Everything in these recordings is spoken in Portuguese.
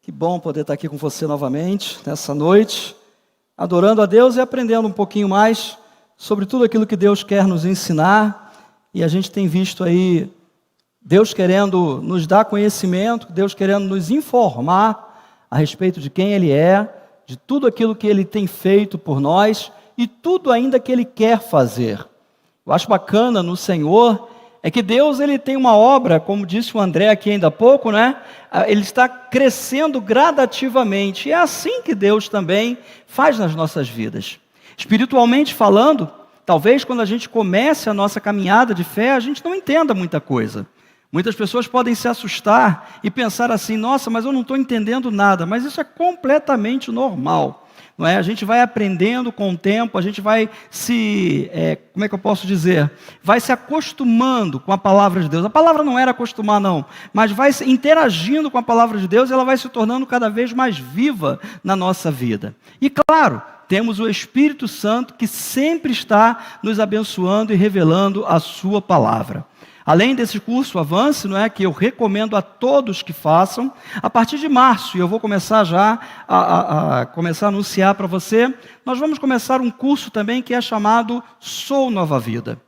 Que bom poder estar aqui com você novamente, nessa noite, adorando a Deus e aprendendo um pouquinho mais sobre tudo aquilo que Deus quer nos ensinar. E a gente tem visto aí Deus querendo nos dar conhecimento, Deus querendo nos informar a respeito de quem Ele é, de tudo aquilo que Ele tem feito por nós e tudo ainda que Ele quer fazer. Eu acho bacana no Senhor é que Deus ele tem uma obra, como disse o André aqui ainda há pouco, né? Ele está crescendo gradativamente. E é assim que Deus também faz nas nossas vidas. Espiritualmente falando, talvez quando a gente comece a nossa caminhada de fé, a gente não entenda muita coisa. Muitas pessoas podem se assustar e pensar assim, nossa, mas eu não estou entendendo nada. Mas isso é completamente normal. Não é? A gente vai aprendendo com o tempo, a gente vai como é que eu posso dizer? Vai se acostumando com a palavra de Deus. A palavra não era acostumar não, mas vai interagindo com a palavra de Deus e ela vai se tornando cada vez mais viva na nossa vida. E claro, temos o Espírito Santo que sempre está nos abençoando e revelando a sua palavra. Além desse curso Avance, não é, que eu recomendo a todos que façam, a partir de março, e eu vou começar já a anunciar para você, nós vamos começar um curso também que é chamado Sou Nova Vida.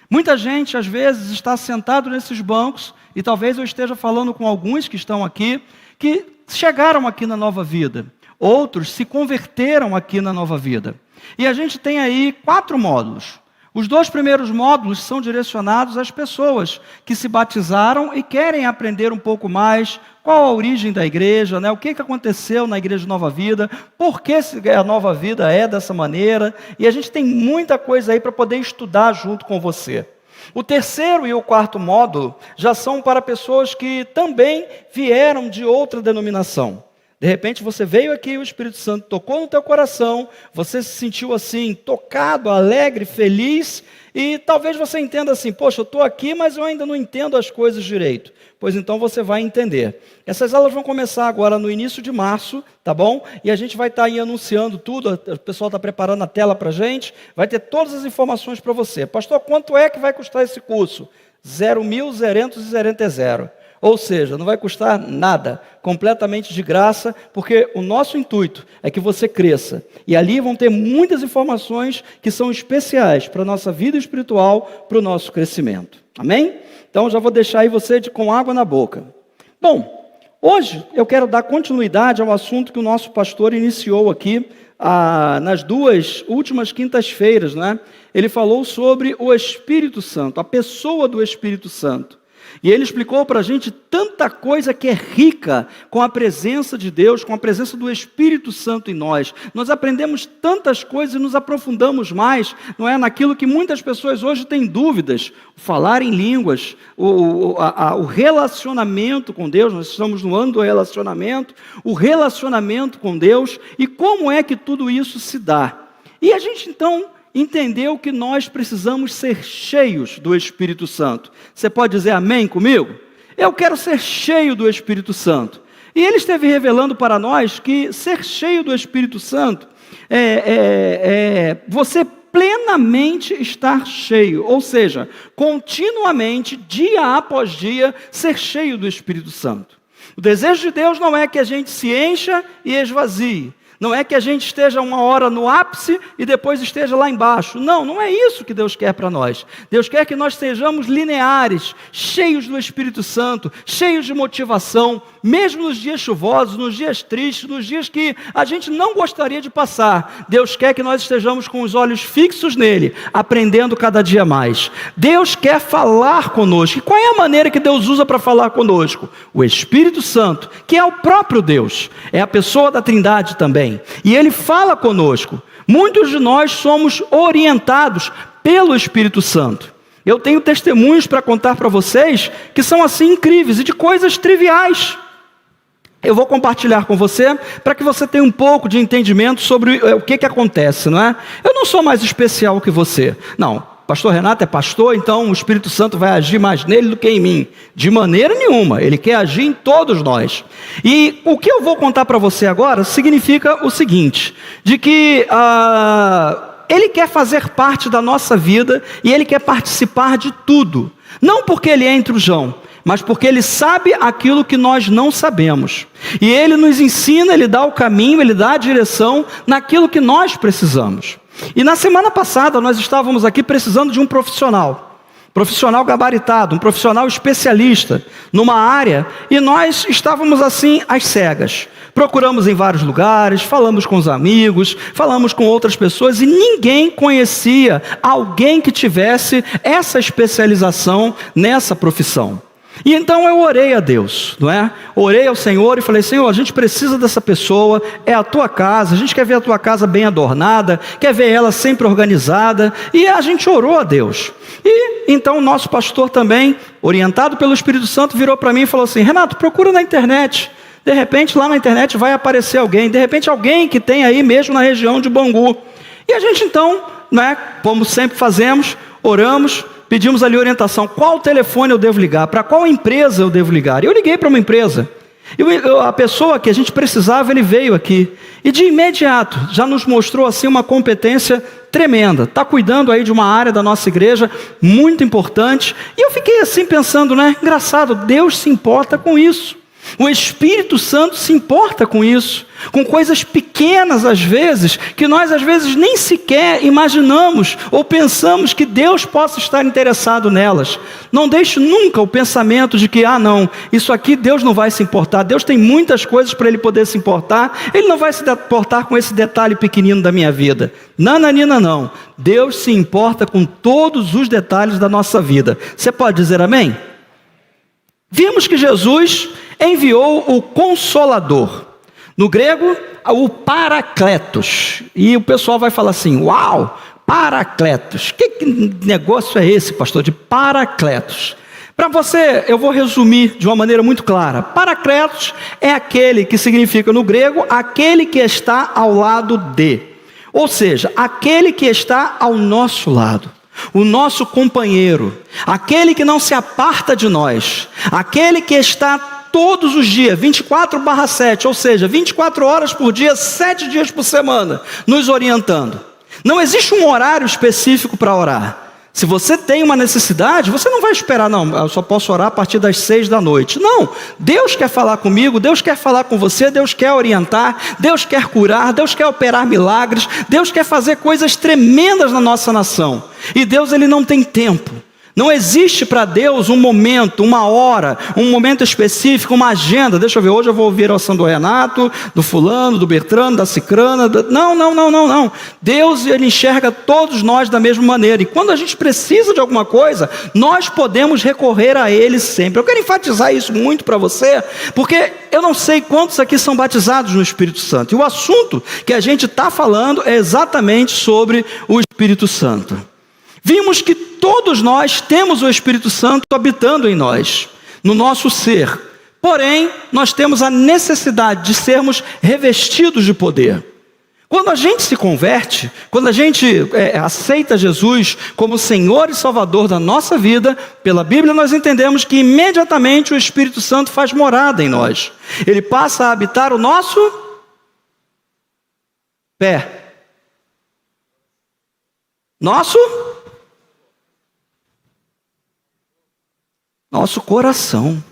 Muita gente, às vezes, está sentado nesses bancos, e talvez eu esteja falando com alguns que estão aqui, que chegaram aqui na Nova Vida. Outros se converteram aqui na Nova Vida. E a gente tem aí 4 módulos. Os 2 primeiros módulos são direcionados às pessoas que se batizaram e querem aprender um pouco mais qual a origem da igreja, né? O que aconteceu na Igreja Nova Vida, por que a Nova Vida é dessa maneira, e a gente tem muita coisa aí para poder estudar junto com você. O 3º e o 4º módulo já são para pessoas que também vieram de outra denominação. De repente você veio aqui, o Espírito Santo tocou no teu coração, você se sentiu assim, tocado, alegre, feliz, e talvez você entenda assim, poxa, eu estou aqui, mas eu ainda não entendo as coisas direito. Pois então você vai entender. Essas aulas vão começar agora no início de março, tá bom? E a gente vai estar aí anunciando tudo, o pessoal está preparando a tela para a gente, vai ter todas as informações para você. Pastor, quanto é que vai custar esse curso? 0.000. Ou seja, não vai custar nada, completamente de graça, porque o nosso intuito é que você cresça. E ali vão ter muitas informações que são especiais para a nossa vida espiritual, para o nosso crescimento. Amém? Então já vou deixar aí você com água na boca. Bom, hoje eu quero dar continuidade ao assunto que o nosso pastor iniciou aqui, nas 2 últimas quintas-feiras, né? Ele falou sobre o Espírito Santo, a pessoa do Espírito Santo. E ele explicou para a gente tanta coisa que é rica com a presença de Deus, com a presença do Espírito Santo em nós. Nós aprendemos tantas coisas e nos aprofundamos mais, não é, naquilo que muitas pessoas hoje têm dúvidas. O falar em línguas, o relacionamento com Deus, nós estamos no ano do relacionamento, o relacionamento com Deus e como é que tudo isso se dá. E a gente então entendeu que nós precisamos ser cheios do Espírito Santo. Você pode dizer amém comigo? Eu quero ser cheio do Espírito Santo. E ele esteve revelando para nós que ser cheio do Espírito Santo você plenamente estar cheio, ou seja, continuamente, dia após dia, ser cheio do Espírito Santo. O desejo de Deus não é que a gente se encha e esvazie. Não é que a gente esteja uma hora no ápice e depois esteja lá embaixo. Não, não é isso que Deus quer para nós. Deus quer que nós sejamos lineares, cheios do Espírito Santo, cheios de motivação, mesmo nos dias chuvosos, nos dias tristes, nos dias que a gente não gostaria de passar. Deus quer que nós estejamos com os olhos fixos nele, aprendendo cada dia mais. Deus quer falar conosco. E qual é a maneira que Deus usa para falar conosco? O Espírito Santo, que é o próprio Deus, é a pessoa da Trindade também. E ele fala conosco. Muitos de nós somos orientados pelo Espírito Santo. Eu tenho testemunhos para contar para vocês que são assim incríveis e de coisas triviais. Eu vou compartilhar com você para que você tenha um pouco de entendimento sobre o que acontece, não é? Eu não sou mais especial que você. Não. Pastor Renato é pastor, então o Espírito Santo vai agir mais nele do que em mim. De maneira nenhuma, ele quer agir em todos nós. E o que eu vou contar para você agora significa o seguinte, de que ele quer fazer parte da nossa vida e ele quer participar de tudo. Não porque ele é intrusão, mas porque Ele sabe aquilo que nós não sabemos. E Ele nos ensina, Ele dá o caminho, Ele dá a direção naquilo que nós precisamos. E na semana passada nós estávamos aqui precisando de um profissional gabaritado, um profissional especialista numa área, e nós estávamos assim às cegas. Procuramos em vários lugares, falamos com os amigos, falamos com outras pessoas e ninguém conhecia alguém que tivesse essa especialização nessa profissão. E então eu orei a Deus, não é? Orei ao Senhor e falei: Senhor, a gente precisa dessa pessoa, é a tua casa, a gente quer ver a tua casa bem adornada, quer ver ela sempre organizada, e a gente orou a Deus. E então o nosso pastor também, orientado pelo Espírito Santo, virou para mim e falou assim: Renato, procura na internet, de repente lá na internet vai aparecer alguém, de repente alguém que tem aí mesmo na região de Bangu. E a gente então, né, como sempre fazemos, oramos, pedimos ali orientação, qual telefone eu devo ligar, para qual empresa eu devo ligar. E eu liguei para uma empresa, e a pessoa que a gente precisava, ele veio aqui, e de imediato já nos mostrou assim uma competência tremenda, está cuidando aí de uma área da nossa igreja muito importante. E eu fiquei assim pensando, né, engraçado, Deus se importa com isso. O Espírito Santo se importa com isso, com coisas pequenas às vezes, que nós às vezes nem sequer imaginamos ou pensamos que Deus possa estar interessado nelas. Não deixe nunca o pensamento de que, não, isso aqui Deus não vai se importar, Deus tem muitas coisas para Ele poder se importar, Ele não vai se importar com esse detalhe pequenino da minha vida. Nananina não, Deus se importa com todos os detalhes da nossa vida. Você pode dizer amém? Vimos que Jesus enviou o Consolador, no grego o Paracletos, e o pessoal vai falar assim: uau, Paracletos, que negócio é esse, pastor, de Paracletos? Para você, eu vou resumir de uma maneira muito clara. Paracletos é aquele que significa no grego, aquele que está ao lado de, ou seja, aquele que está ao nosso lado. O nosso companheiro, aquele que não se aparta de nós, aquele que está todos os dias, 24/7, ou seja, 24 horas por dia, 7 dias por semana, nos orientando. Não existe um horário específico para orar. Se você tem uma necessidade, você não vai esperar, não, eu só posso orar a partir das 6 da noite. Não, Deus quer falar comigo, Deus quer falar com você, Deus quer orientar, Deus quer curar, Deus quer operar milagres, Deus quer fazer coisas tremendas na nossa nação. E Deus, Ele não tem tempo. Não existe para Deus um momento, uma hora, um momento específico, uma agenda. Deixa eu ver, hoje eu vou ouvir a oração do Renato, do fulano, do Bertrano, da Cicrana. Não. Deus, Ele enxerga todos nós da mesma maneira. E quando a gente precisa de alguma coisa, nós podemos recorrer a Ele sempre. Eu quero enfatizar isso muito para você, porque eu não sei quantos aqui são batizados no Espírito Santo. E o assunto que a gente está falando é exatamente sobre o Espírito Santo. Vimos que todos nós temos o Espírito Santo habitando em nós, no nosso ser. Porém, nós temos a necessidade de sermos revestidos de poder. Quando a gente se converte, quando a gente aceita Jesus como Senhor e Salvador da nossa vida, pela Bíblia nós entendemos que imediatamente o Espírito Santo faz morada em nós. Ele passa a habitar o nosso pé. Nosso coração.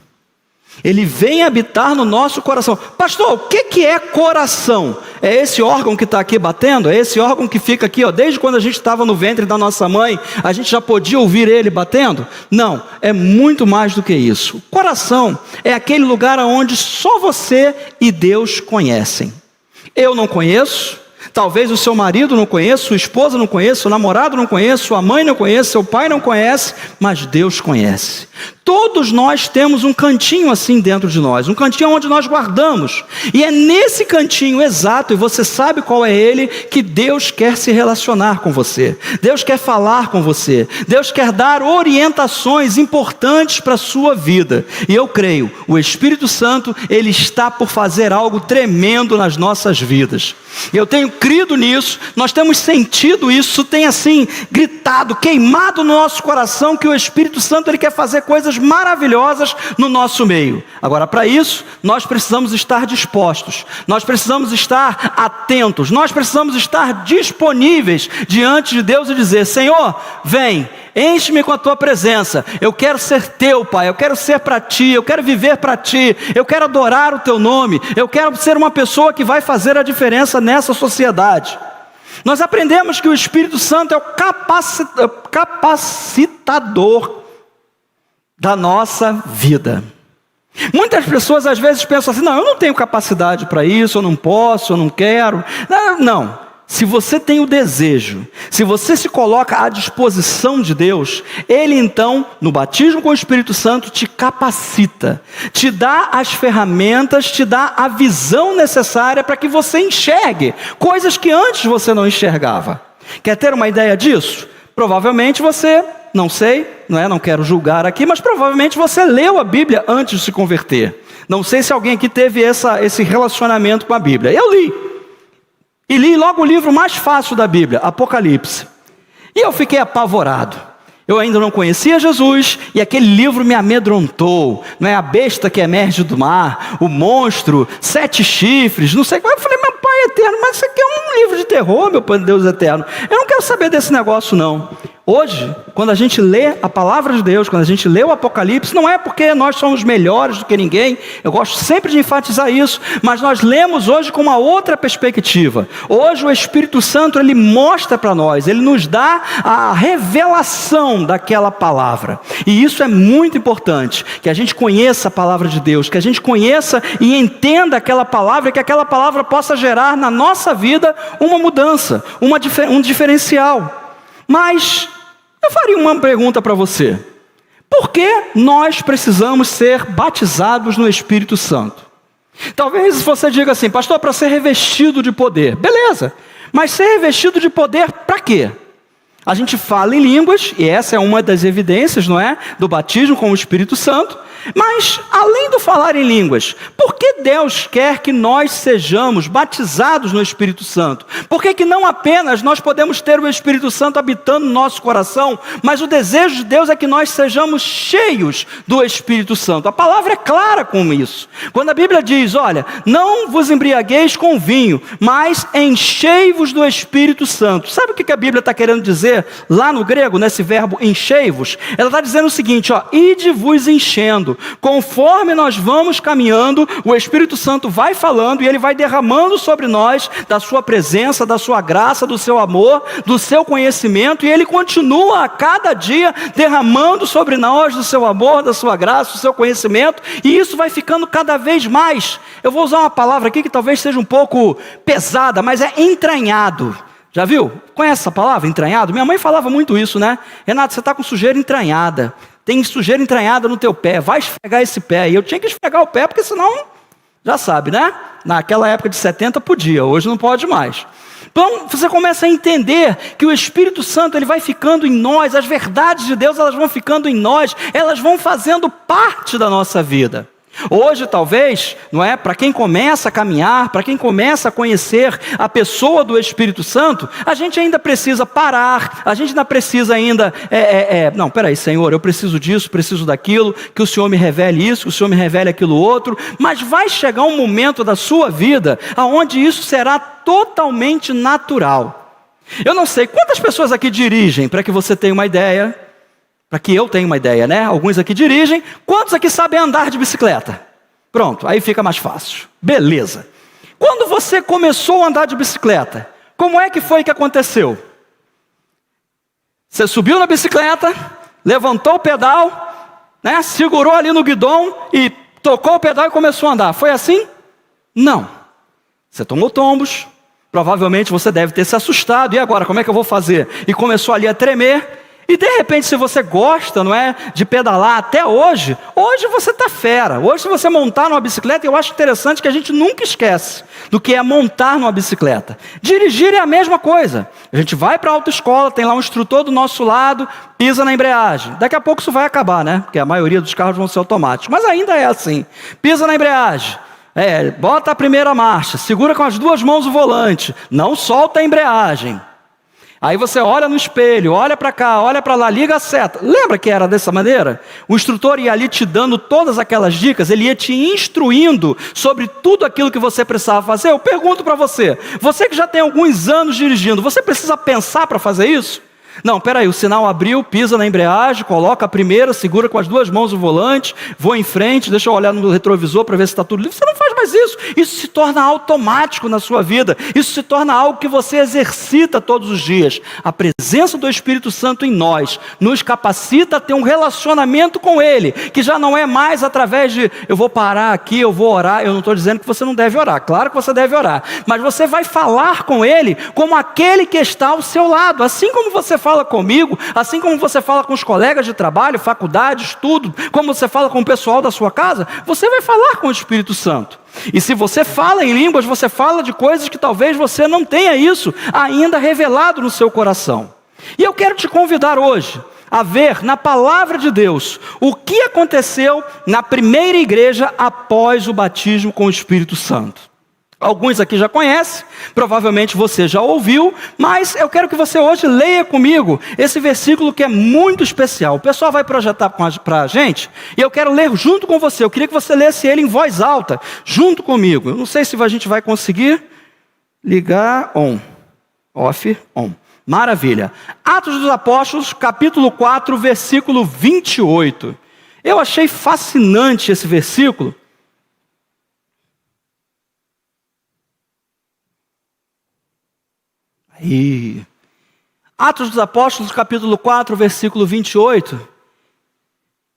Ele vem habitar no nosso coração. Pastor, o que é coração? É esse órgão que está aqui batendo? É esse órgão que fica aqui, desde quando a gente estava no ventre da nossa mãe, a gente já podia ouvir ele batendo? Não, é muito mais do que isso. O coração é aquele lugar onde só você e Deus conhecem. Eu não conheço, talvez o seu marido não conheça, sua esposa não conheça, seu namorado não conheça, sua mãe não conhece, seu pai não conhece, mas Deus conhece. Todos nós temos um cantinho assim dentro de nós, um cantinho onde nós guardamos, e é nesse cantinho exato, e você sabe qual é ele, que Deus quer se relacionar com você, Deus quer falar com você, Deus quer dar orientações importantes para a sua vida, e eu creio, o Espírito Santo, Ele está por fazer algo tremendo nas nossas vidas. Eu tenho crido nisso, nós temos sentido isso, tem assim, gritado, queimado no nosso coração, que o Espírito Santo, Ele quer fazer coisas coisas maravilhosas no nosso meio. Agora, para isso, nós precisamos estar dispostos, nós precisamos estar atentos, nós precisamos estar disponíveis diante de Deus e dizer: Senhor, vem, enche-me com a tua presença, eu quero ser teu, Pai, eu quero ser para ti, eu quero viver para ti, eu quero adorar o teu nome, eu quero ser uma pessoa que vai fazer a diferença nessa sociedade. Nós aprendemos que o Espírito Santo é o capacitador da nossa vida. Muitas pessoas às vezes pensam assim: não, eu não tenho capacidade para isso, eu não posso, eu não quero. Não. Se você tem o desejo, se você se coloca à disposição de Deus, Ele então, no batismo com o Espírito Santo, te capacita, te dá as ferramentas, te dá a visão necessária para que você enxergue coisas que antes você não enxergava. Quer ter uma ideia disso? Provavelmente você, não sei, não quero julgar aqui, mas provavelmente você leu a Bíblia antes de se converter. Não sei se alguém aqui teve esse relacionamento com a Bíblia. Eu li. E li logo o livro mais fácil da Bíblia, Apocalipse. E eu fiquei apavorado. Eu ainda não conhecia Jesus e aquele livro me amedrontou. Não é a besta que emerge do mar, o monstro, 7 chifres, não sei o que. Eu falei: meu Pai eterno, mas isso aqui é um livro de terror, meu Pai Deus eterno. Eu não quero saber desse negócio não. Hoje, quando a gente lê a palavra de Deus, quando a gente lê o Apocalipse, não é porque nós somos melhores do que ninguém, eu gosto sempre de enfatizar isso, mas nós lemos hoje com uma outra perspectiva. Hoje o Espírito Santo, ele mostra para nós, ele nos dá a revelação daquela palavra. E isso é muito importante, que a gente conheça a palavra de Deus, que a gente conheça e entenda aquela palavra, que aquela palavra possa gerar na nossa vida uma mudança, um diferencial. Mas eu faria uma pergunta para você: por que nós precisamos ser batizados no Espírito Santo? Talvez você diga assim: pastor, para ser revestido de poder. Beleza, mas ser revestido de poder para quê? A gente fala em línguas, e essa é uma das evidências, não é? Do batismo com o Espírito Santo. Mas, além do falar em línguas, por que Deus quer que nós sejamos batizados no Espírito Santo? Por que não apenas nós podemos ter o Espírito Santo habitando no nosso coração, mas o desejo de Deus é que nós sejamos cheios do Espírito Santo? A palavra é clara com isso. Quando a Bíblia diz: olha, não vos embriagueis com vinho, mas enchei-vos do Espírito Santo. Sabe o que a Bíblia está querendo dizer lá no grego, nesse verbo enchei-vos? Ela está dizendo o seguinte: ide-vos enchendo. Conforme nós vamos caminhando, o Espírito Santo vai falando e ele vai derramando sobre nós da sua presença, da sua graça, do seu amor, do seu conhecimento, e ele continua a cada dia derramando sobre nós do seu amor, da sua graça, do seu conhecimento, e isso vai ficando cada vez mais. Eu vou usar uma palavra aqui que talvez seja um pouco pesada, mas é entranhado. Já viu? Conhece essa palavra, entranhado? Minha mãe falava muito isso, né? Renato, você está com sujeira entranhada. Tem sujeira entranhada no teu pé, vai esfregar esse pé. E eu tinha que esfregar o pé, porque senão, já sabe, né? Naquela época de 70 podia, hoje não pode mais. Então você começa a entender que o Espírito Santo, ele vai ficando em nós, as verdades de Deus, elas vão ficando em nós, elas vão fazendo parte da nossa vida. Hoje talvez, não é, para quem começa a caminhar, para quem começa a conhecer a pessoa do Espírito Santo, a gente ainda precisa parar, a gente ainda precisa não, peraí, Senhor, eu preciso disso, preciso daquilo, que o Senhor me revele isso, que o Senhor me revele aquilo outro, mas vai chegar um momento da sua vida, onde isso será totalmente natural. Eu não sei, quantas pessoas aqui dirigem, para que você tenha uma ideia, para que eu tenha uma ideia, né? Alguns aqui dirigem. Quantos aqui sabem andar de bicicleta? Pronto, aí fica mais fácil. Beleza. Quando você começou a andar de bicicleta, como é que foi que aconteceu? Você subiu na bicicleta, levantou o pedal, né? Segurou ali no guidão e tocou o pedal e começou a andar. Foi assim? Não. Você tomou tombos, provavelmente você deve ter se assustado. E agora, como é que eu vou fazer? E começou ali a tremer. E de repente, se você gosta, não é, de pedalar até hoje você está fera. Hoje, se você montar numa bicicleta, eu acho interessante que a gente nunca esquece do que é montar numa bicicleta. Dirigir é a mesma coisa. A gente vai para a autoescola, tem lá um instrutor do nosso lado, pisa na embreagem. Daqui a pouco isso vai acabar, né? Porque a maioria dos carros vão ser automáticos. Mas ainda é assim. Pisa na embreagem. Bota a primeira marcha, segura com as duas mãos o volante. Não solta a embreagem. Aí você olha no espelho, olha para cá, olha para lá, liga a seta. Lembra que era dessa maneira? O instrutor ia ali te dando todas aquelas dicas, ele ia te instruindo sobre tudo aquilo que você precisava fazer. Eu pergunto para você, você que já tem alguns anos dirigindo, você precisa pensar para fazer isso? Não, peraí, o sinal abriu, pisa na embreagem, coloca a primeira, segura com as duas mãos o volante, vou em frente, deixa eu olhar no retrovisor para ver se está tudo livre. Você não faz mais isso. Isso se torna automático na sua vida. Isso se torna algo que você exercita todos os dias. A presença do Espírito Santo em nós nos capacita a ter um relacionamento com Ele, que já não é mais através de, eu vou parar aqui, eu vou orar. Eu não estou dizendo que você não deve orar, claro que você deve orar, mas você vai falar com Ele como aquele que está ao seu lado, assim como você fala comigo, assim como você fala com os colegas de trabalho, faculdade, estudo, como você fala com o pessoal da sua casa, você vai falar com o Espírito Santo. E se você fala em línguas, você fala de coisas que talvez você não tenha isso ainda revelado no seu coração. E eu quero te convidar hoje a ver na palavra de Deus o que aconteceu na primeira igreja após o batismo com o Espírito Santo. Alguns aqui já conhecem, provavelmente você já ouviu, mas eu quero que você hoje leia comigo esse versículo que é muito especial. O pessoal vai projetar para a gente, e eu quero ler junto com você. Eu queria que você lesse ele em voz alta, junto comigo. Eu não sei se a gente vai conseguir ligar on, off, on. Maravilha. Atos dos Apóstolos, capítulo 4, versículo 28. Eu achei fascinante esse versículo. Aí. Atos dos Apóstolos, capítulo 4, versículo 28.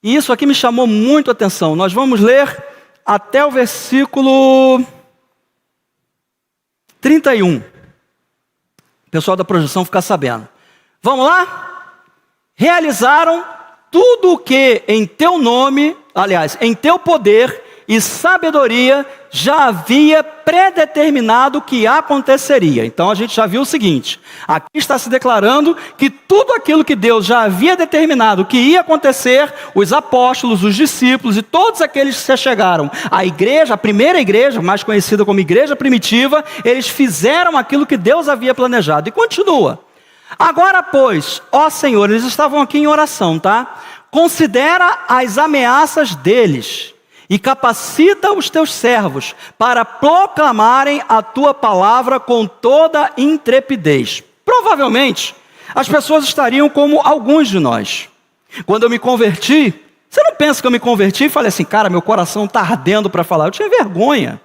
E isso aqui me chamou muito a atenção. Nós vamos ler até o versículo 31. O pessoal da projeção ficar sabendo. Vamos lá? Realizaram tudo o que em teu nome, aliás, em teu poder e sabedoria já havia predeterminado que aconteceria. Então a gente já viu o seguinte, aqui está se declarando que tudo aquilo que Deus já havia determinado que ia acontecer, os apóstolos, os discípulos e todos aqueles que se chegaram à igreja, a primeira igreja, mais conhecida como igreja primitiva, eles fizeram aquilo que Deus havia planejado. E continua. Agora, pois, ó Senhor, eles estavam aqui em oração, tá? Considera as ameaças deles e capacita os teus servos para proclamarem a tua palavra com toda intrepidez. Provavelmente, as pessoas estariam como alguns de nós. Quando eu me converti, você não pensa que eu me converti e falei assim, cara, meu coração está ardendo para falar. Eu tinha vergonha.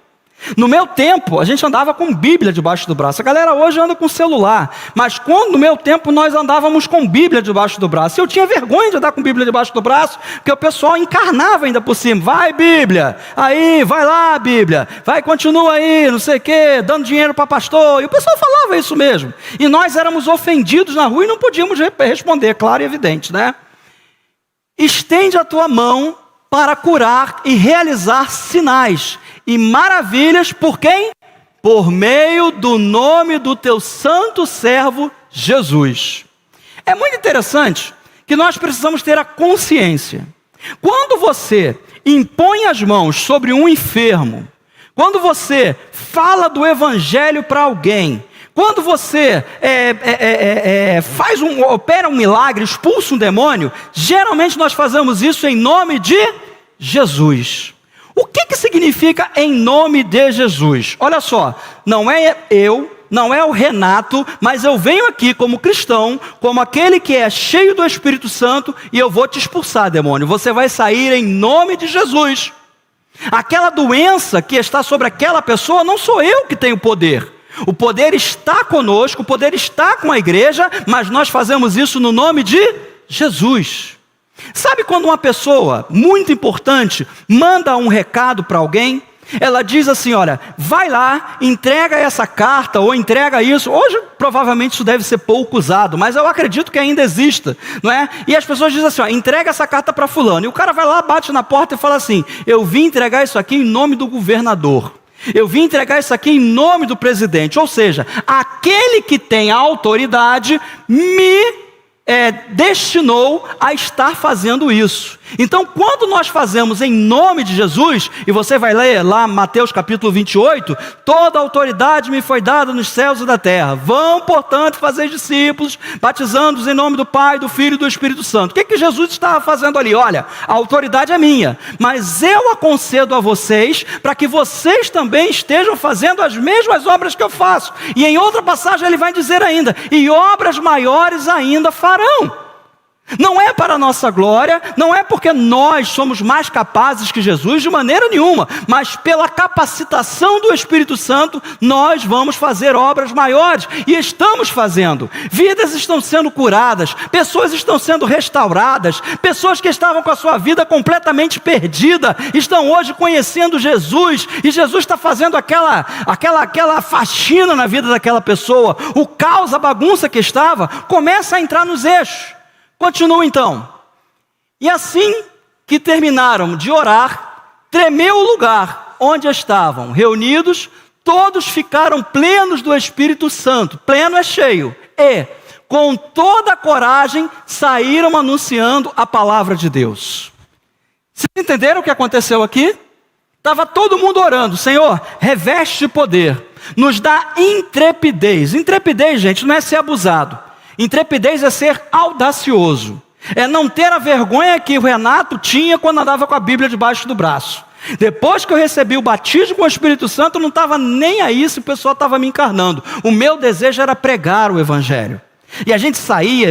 No meu tempo, a gente andava com Bíblia debaixo do braço. A galera hoje anda com celular. Mas no meu tempo, nós andávamos com Bíblia debaixo do braço. Eu tinha vergonha de andar com Bíblia debaixo do braço, porque o pessoal encarnava ainda por cima. Vai, Bíblia. Aí, vai lá, Bíblia. Vai, continua aí, não sei o quê, dando dinheiro para pastor. E o pessoal falava isso mesmo. E nós éramos ofendidos na rua e não podíamos responder, claro e evidente, né? Estende a tua mão para curar e realizar sinais e maravilhas, por quem? Por meio do nome do teu santo servo Jesus. É muito interessante que nós precisamos ter a consciência. Quando você impõe as mãos sobre um enfermo, quando você fala do evangelho para alguém, quando você opera um milagre, expulsa um demônio, geralmente nós fazemos isso em nome de Jesus. O que significa em nome de Jesus? Olha só, não é eu, não é o Renato, mas eu venho aqui como cristão, como aquele que é cheio do Espírito Santo, e eu vou te expulsar, demônio. Você vai sair em nome de Jesus. Aquela doença que está sobre aquela pessoa, não sou eu que tenho poder. O poder está conosco, o poder está com a igreja, mas nós fazemos isso no nome de Jesus. Sabe quando uma pessoa muito importante manda um recado para alguém? Ela diz assim, olha, vai lá, entrega essa carta ou entrega isso. Hoje provavelmente isso deve ser pouco usado, mas eu acredito que ainda exista, não é? E as pessoas dizem assim, ó, entrega essa carta para fulano. E o cara vai lá, bate na porta e fala assim, eu vim entregar isso aqui em nome do governador. Eu vim entregar isso aqui em nome do presidente. Ou seja, aquele que tem a autoridade me destinou a estar fazendo isso. Então, quando nós fazemos em nome de Jesus, e você vai ler lá Mateus capítulo 28, toda a autoridade me foi dada nos céus e da terra. Vão, portanto, fazer discípulos, batizando-os em nome do Pai, do Filho e do Espírito Santo. O que Jesus estava fazendo ali? Olha, a autoridade é minha, mas eu a concedo a vocês, para que vocês também estejam fazendo as mesmas obras que eu faço. E em outra passagem ele vai dizer ainda, e obras maiores ainda farão. Não é para a nossa glória, não é porque nós somos mais capazes que Jesus, de maneira nenhuma, mas pela capacitação do Espírito Santo, nós vamos fazer obras maiores, e estamos fazendo. Vidas estão sendo curadas, pessoas estão sendo restauradas, pessoas que estavam com a sua vida completamente perdida, estão hoje conhecendo Jesus, e Jesus está fazendo aquela faxina na vida daquela pessoa. O caos, a bagunça que estava, começa a entrar nos eixos. Continua então. E assim que terminaram de orar, tremeu o lugar onde estavam reunidos, todos ficaram plenos do Espírito Santo. Pleno é cheio. E, com toda a coragem, saíram anunciando a palavra de Deus. Vocês entenderam o que aconteceu aqui? Estava todo mundo orando. Senhor, reveste de poder, nos dá intrepidez. Intrepidez, gente, não é ser abusado. Intrepidez é ser audacioso, é não ter a vergonha que o Renato tinha quando andava com a Bíblia debaixo do braço. Depois que eu recebi o batismo com o Espírito Santo, eu não estava nem aí se o pessoal estava me encarnando. O meu desejo era pregar o Evangelho. E a gente saía,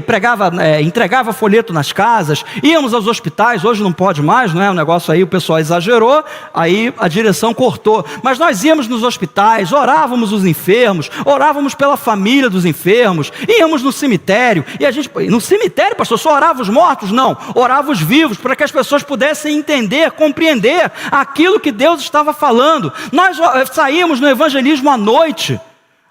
entregava folheto nas casas, íamos aos hospitais. Hoje não pode mais, não é? O negócio aí, o pessoal exagerou, aí a direção cortou. Mas nós íamos nos hospitais, orávamos os enfermos, orávamos pela família dos enfermos, íamos no cemitério. E a gente, no cemitério, pastor, só orava os mortos? Não, orava os vivos, para que as pessoas pudessem entender, compreender aquilo que Deus estava falando. Nós saímos no evangelismo à noite.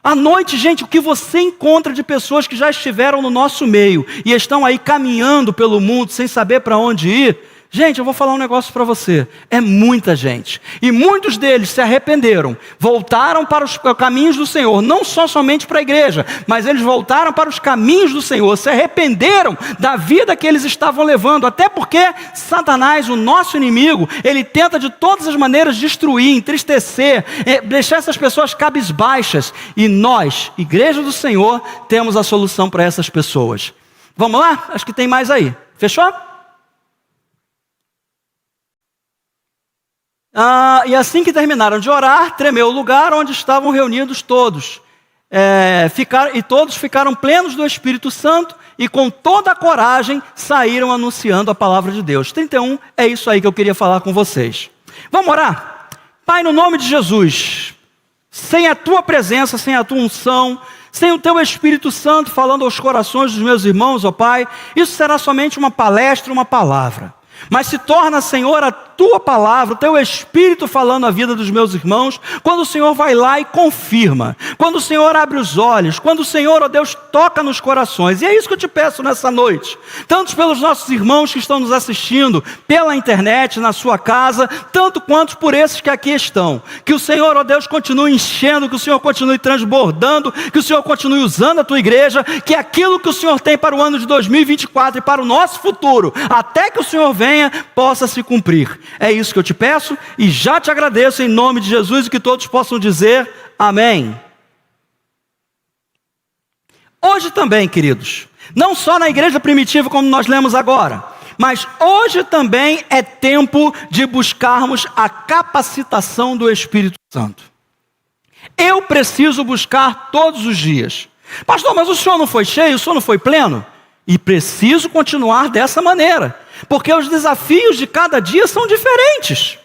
À noite, gente, o que você encontra de pessoas que já estiveram no nosso meio e estão aí caminhando pelo mundo sem saber para onde ir. Gente, eu vou falar um negócio para você, é muita gente, e muitos deles se arrependeram, voltaram para os caminhos do Senhor, não somente para a igreja, mas eles voltaram para os caminhos do Senhor, se arrependeram da vida que eles estavam levando, até porque Satanás, o nosso inimigo, ele tenta de todas as maneiras destruir, entristecer, deixar essas pessoas cabisbaixas, e nós, igreja do Senhor, temos a solução para essas pessoas. Vamos lá? Acho que tem mais aí, fechou? E assim que terminaram de orar, tremeu o lugar onde estavam reunidos todos. E todos ficaram plenos do Espírito Santo e com toda a coragem saíram anunciando a palavra de Deus. 31, é isso aí que eu queria falar com vocês. Vamos orar? Pai, no nome de Jesus, sem a Tua presença, sem a Tua unção, sem o Teu Espírito Santo falando aos corações dos meus irmãos, ó Pai, isso será somente uma palestra, uma palavra. Mas se torna, Senhor, a Tua palavra, o Teu Espírito falando a vida dos meus irmãos, quando o Senhor vai lá e confirma, quando o Senhor abre os olhos, quando o Senhor, ó Deus, toca nos corações. E é isso que eu te peço nessa noite, tanto pelos nossos irmãos que estão nos assistindo pela internet, na sua casa, tanto quanto por esses que aqui estão. Que o Senhor, ó Deus, continue enchendo, que o Senhor continue transbordando, que o Senhor continue usando a Tua igreja, que aquilo que o Senhor tem para o ano de 2024 e para o nosso futuro, até que o Senhor venha, possa se cumprir. É isso que eu te peço e já te agradeço em nome de Jesus e que todos possam dizer amém. Hoje também, queridos, não só na igreja primitiva como nós lemos agora, mas hoje também é tempo de buscarmos a capacitação do Espírito Santo. Eu preciso buscar todos os dias. Pastor, mas o senhor não foi cheio, o senhor não foi pleno? E preciso continuar dessa maneira, porque os desafios de cada dia são diferentes.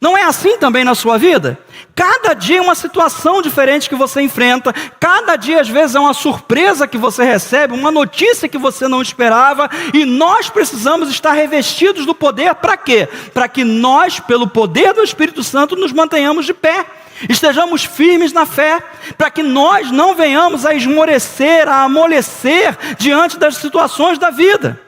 Não é assim também na sua vida? Cada dia é uma situação diferente que você enfrenta, cada dia às vezes é uma surpresa que você recebe, uma notícia que você não esperava, e nós precisamos estar revestidos do poder para quê? Para que nós, pelo poder do Espírito Santo, nos mantenhamos de pé, estejamos firmes na fé, para que nós não venhamos a esmorecer, a amolecer diante das situações da vida.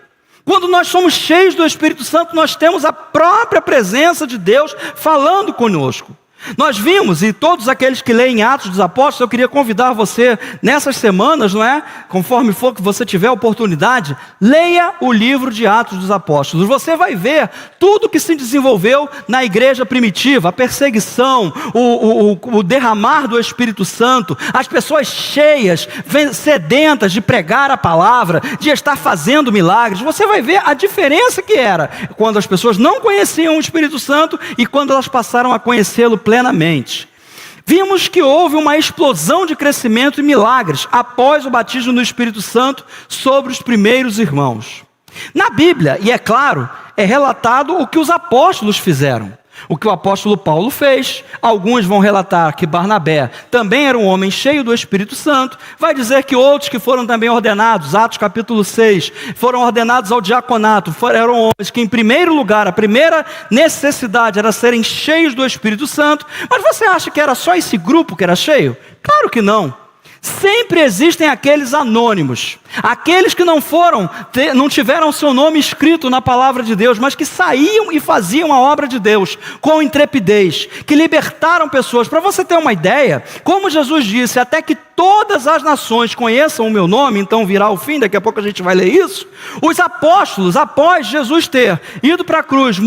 Quando nós somos cheios do Espírito Santo, nós temos a própria presença de Deus falando conosco. Nós vimos, e todos aqueles que leem Atos dos Apóstolos, eu queria convidar você nessas semanas, não é? Conforme for que você tiver oportunidade, leia o livro de Atos dos Apóstolos. Você vai ver tudo que se desenvolveu na igreja primitiva, a perseguição, o derramar do Espírito Santo, as pessoas cheias, sedentas de pregar a palavra, de estar fazendo milagres. Você vai ver a diferença que era quando as pessoas não conheciam o Espírito Santo e quando elas passaram a conhecê-lo plenamente. Vimos que houve uma explosão de crescimento e milagres após o batismo no Espírito Santo sobre os primeiros irmãos. Na Bíblia, e é claro, é relatado o que os apóstolos fizeram. O que o apóstolo Paulo fez. Alguns vão relatar que Barnabé também era um homem cheio do Espírito Santo. Vai dizer que outros que foram também ordenados, Atos capítulo 6, foram ordenados ao diaconato, eram homens que em primeiro lugar, a primeira necessidade era serem cheios do Espírito Santo. Mas você acha que era só esse grupo que era cheio? Claro que não. Sempre existem aqueles anônimos, aqueles que não tiveram seu nome escrito na palavra de Deus, mas que saíam e faziam a obra de Deus com intrepidez, que libertaram pessoas. Para você ter uma ideia, como Jesus disse, até que todas as nações conheçam o meu nome, então virá o fim, daqui a pouco a gente vai ler isso. Os apóstolos, após Jesus ter ido para a cruz,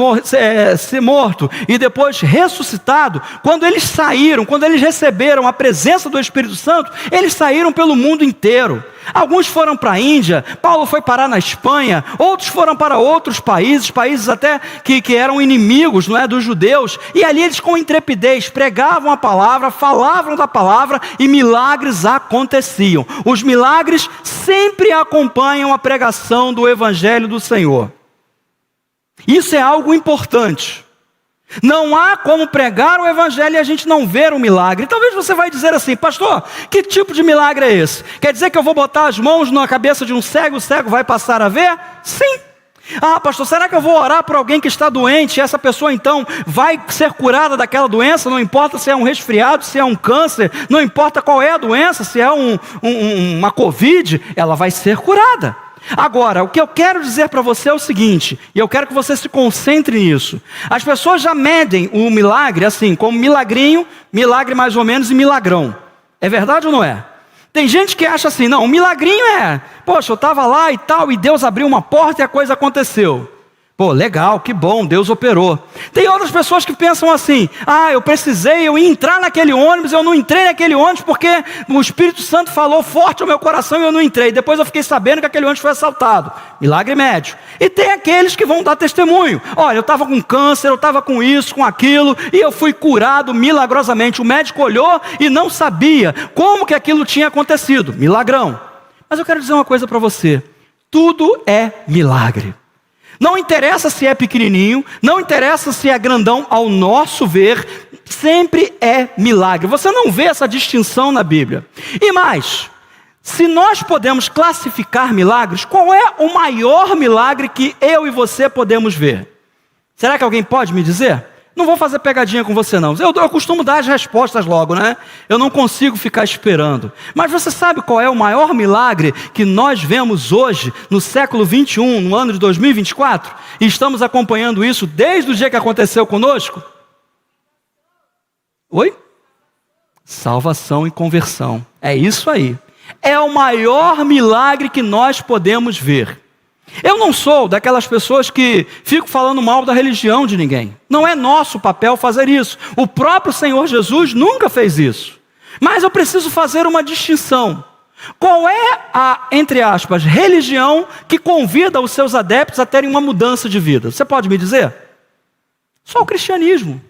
ser morto e depois ressuscitado, quando eles saíram, quando eles receberam a presença do Espírito Santo, eles saíram pelo mundo inteiro. Alguns foram para a Índia, Paulo foi parar na Espanha, outros foram para outros países até que eram inimigos, não é, dos judeus, e ali eles com intrepidez pregavam a palavra, falavam da palavra e milagres aconteciam. Os milagres sempre acompanham a pregação do Evangelho do Senhor. Isso é algo importante. Não há como pregar o Evangelho e a gente não ver um milagre. Talvez você vai dizer assim: pastor, que tipo de milagre é esse? Quer dizer que eu vou botar as mãos na cabeça de um cego, o cego vai passar a ver? Sim. Ah, pastor, será que eu vou orar por alguém que está doente e essa pessoa então vai ser curada daquela doença? Não importa se é um resfriado, se é um câncer, não importa qual é a doença, se é uma Covid, ela vai ser curada. Agora, o que eu quero dizer para você é o seguinte, e eu quero que você se concentre nisso. As pessoas já medem o milagre assim, como milagrinho, milagre mais ou menos e milagrão. É verdade ou não é? Tem gente que acha assim, não, o milagrinho é, poxa, eu estava lá e tal, e Deus abriu uma porta e a coisa aconteceu. Pô, legal, que bom, Deus operou. Tem outras pessoas que pensam assim: ah, eu ia entrar naquele ônibus, eu não entrei naquele ônibus porque o Espírito Santo falou forte ao meu coração e eu não entrei. Depois eu fiquei sabendo que aquele ônibus foi assaltado. Milagre médio. E tem aqueles que vão dar testemunho: olha, eu estava com câncer, eu estava com isso, com aquilo, e eu fui curado milagrosamente. O médico olhou e não sabia como que aquilo tinha acontecido. Milagrão. Mas eu quero dizer uma coisa para você: tudo é milagre. Não interessa se é pequenininho, não interessa se é grandão, ao nosso ver, sempre é milagre. Você não vê essa distinção na Bíblia. E mais, se nós podemos classificar milagres, qual é o maior milagre que eu e você podemos ver? Será que alguém pode me dizer? Não vou fazer pegadinha com você não. Eu costumo dar as respostas logo, né? Eu não consigo ficar esperando. Mas você sabe qual é o maior milagre que nós vemos hoje, no século 21, no ano de 2024? E estamos acompanhando isso desde o dia que aconteceu conosco? Oi? Salvação e conversão. É isso aí. É o maior milagre que nós podemos ver. Eu não sou daquelas pessoas que ficam falando mal da religião de ninguém. Não é nosso papel fazer isso. O próprio Senhor Jesus nunca fez isso. Mas eu preciso fazer uma distinção. Qual é a, entre aspas, religião que convida os seus adeptos a terem uma mudança de vida? Você pode me dizer? Só o cristianismo.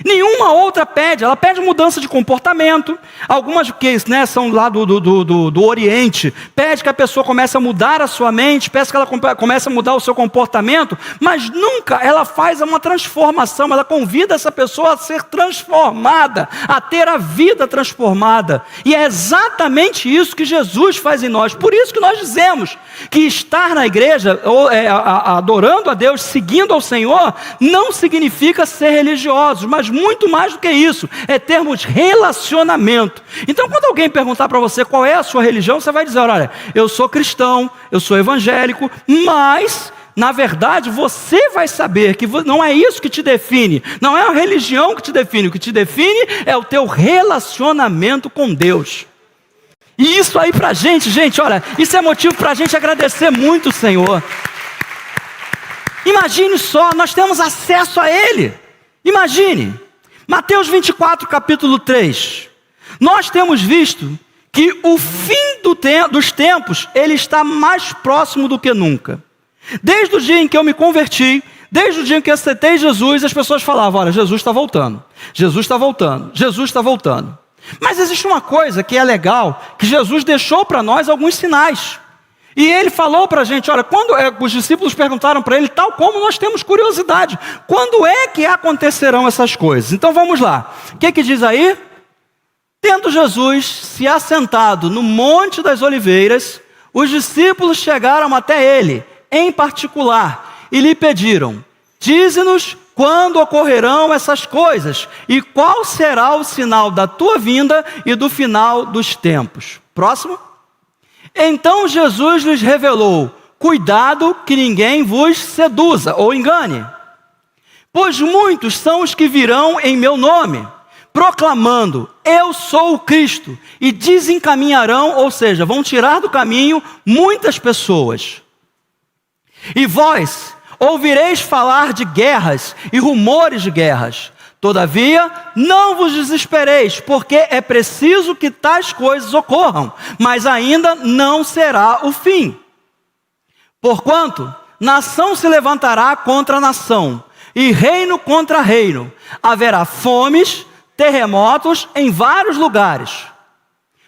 Nenhuma outra pede, ela pede mudança de comportamento. Algumas que são lá do Oriente, pede que a pessoa comece a mudar a sua mente, pede que ela comece a mudar o seu comportamento, mas nunca ela faz uma transformação, ela convida essa pessoa a ser transformada, a ter a vida transformada. E é exatamente isso que Jesus faz em nós. Por isso que nós dizemos que estar na igreja, adorando a Deus, seguindo ao Senhor, não significa ser religiosos, mas muito mais do que isso, é termos relacionamento. Então quando alguém perguntar para você qual é a sua religião, você vai dizer: olha, eu sou cristão, eu sou evangélico, mas na verdade, você vai saber que não é isso que te define, não é a religião que te define, o que te define é o teu relacionamento com Deus. E isso aí pra gente, olha, isso é motivo pra gente agradecer muito o Senhor. Imagine só, nós temos acesso a Ele. Imagine, Mateus 24, capítulo 3. Nós temos visto que o fim dos tempos, ele está mais próximo do que nunca. Desde o dia em que eu me converti, desde o dia em que eu aceitei Jesus, as pessoas falavam, olha, Jesus está voltando, Jesus está voltando, Jesus está voltando. Mas existe uma coisa que é legal, que Jesus deixou para nós alguns sinais. E ele falou para a gente, olha, quando os discípulos perguntaram para ele, tal como nós temos curiosidade, quando é que acontecerão essas coisas? Então vamos lá, o que diz aí? Tendo Jesus se assentado no Monte das Oliveiras, os discípulos chegaram até ele, em particular, e lhe pediram, dize-nos quando ocorrerão essas coisas, e qual será o sinal da tua vinda e do final dos tempos. Próximo. Então Jesus lhes revelou, cuidado que ninguém vos seduza ou engane, pois muitos são os que virão em meu nome, proclamando, eu sou o Cristo, e desencaminharão, ou seja, vão tirar do caminho muitas pessoas. E vós ouvireis falar de guerras e rumores de guerras. Todavia, não vos desespereis, porque é preciso que tais coisas ocorram, mas ainda não será o fim. Porquanto, nação se levantará contra nação, e reino contra reino. Haverá fomes, terremotos em vários lugares.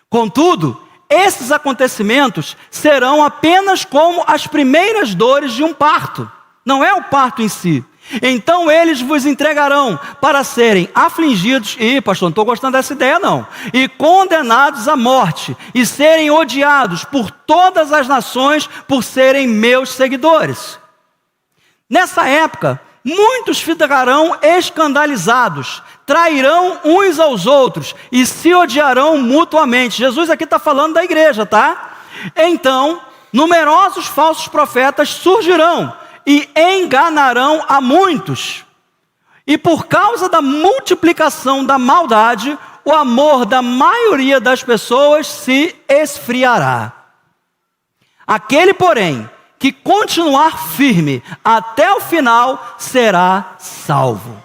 Contudo, esses acontecimentos serão apenas como as primeiras dores de um parto. Não é o parto em si. Então eles vos entregarão para serem afligidos, e pastor, não estou gostando dessa ideia não, e condenados à morte, e serem odiados por todas as nações por serem meus seguidores. Nessa época, muitos ficarão escandalizados, trairão uns aos outros e se odiarão mutuamente. Jesus aqui está falando da igreja, tá? Então, numerosos falsos profetas surgirão e enganarão a muitos. E por causa da multiplicação da maldade, o amor da maioria das pessoas se esfriará. Aquele, porém, que continuar firme até o final, será salvo.